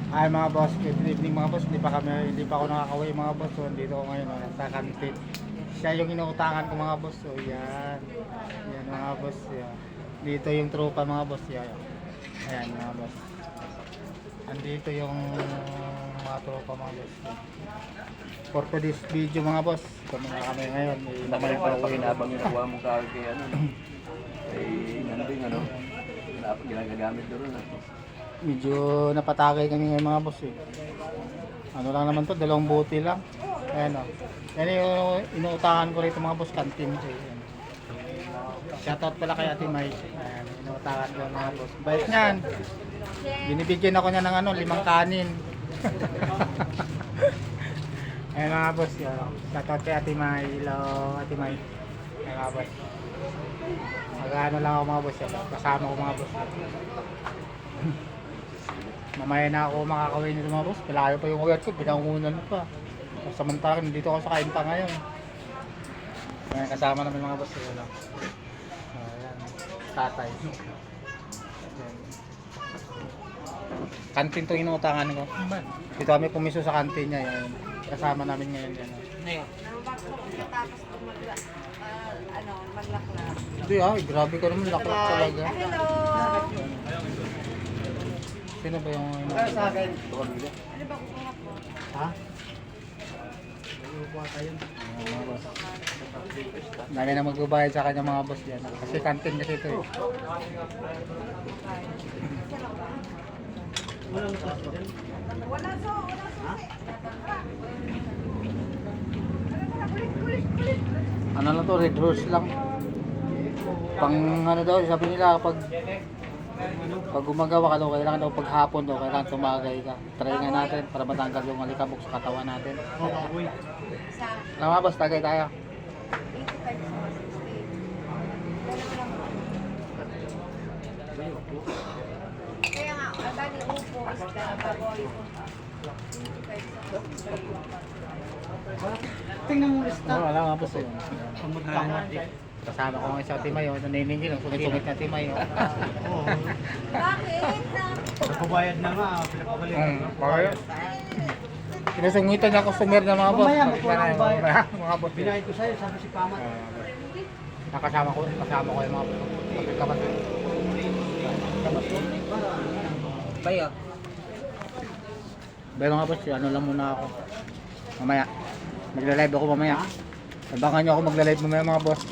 Ay mga boss, good evening mga boss. Hindi pa ako nakakauwi mga boss. So, dito ako ngayon, sa kantin. Siya yung inuutangan ko mga boss. So, yan. Yan mga boss. Yan. Dito yung tropa mga boss. Yan. Ayan mga boss. Andito yung mga tropa mga boss. For today's video mga boss, kami na kami ngayon. Naman yung parang pakinabang yung nakuha mo kagad kay ano. Eh, nandun ano. Ginagamit doon na. Medyo napatagay kami ngayon mga boss eh. Ano lang naman to, 2 buti lang. Ayan o. Yan yung inuutahan ko rito mga boss, kantin. Ayan. Shoutout pala kay Ate May. Ayan, inuutahan ko mga boss. Bait niyan. Binibigyan ako niya ng 5 kanin. Ayan mga boss. Shoutout kay Ate May. Hello Ate May. Ayan mga boss. Mag-ano lang ako mga boss. Kasama ko mga boss. Mamaya na ako makakawin nito mga boss. Malayo pa yung ugat ko, binangunan pa. Samantalang dito ako sa Kainta ngayon. Ayan, kasama namin mga boss. Ayan. Ayan. Tatay. Ayan. Kantin to inuutangan ko. Dito kami pumiso sa kantin niya. Ayan. Kasama namin ngayon. Ayan. Tapos maglaklas. Hindi grabe ka naman. Laklak talaga. Hello! Sino ba yung... Ano ba kukuha ko? Ha? Kukuha tayo. Mga boss. Dami na magbabayad sa kanya mga boss yan. Kasi kantin kasi ito eh. Wala so. Ano lang to, red horse lang. Pang ano daw, sabi nila pag gumagawa ka daw, kailangan daw paghapon daw, kailangan tumagay ka. Try nga natin para matanggal yung alikabok sa katawan natin. Sa Tama boss, tagay tayo. 85 Kaya nga, ang bali upo, isda, baboy. Tingnan mo lista. Wala nga boss yun. Kasama ko ng isang timay, naniningil ang sungit-sungit na timay. Bakit? Nagpabayad na nga, pinapabalik. Bakit? Sinusungitan niya customer na mga boss. Mamaya, magpulang bayad. Mga boss. Binahin ko sa'yo, sabi si Pamat. Nakasama ko yung mga kapatid. Kaya. Pero nga boss, ano lang muna ako. Mamaya. Magla-live ako mamaya. Abangan niyo ako magla-live mamaya mga boss.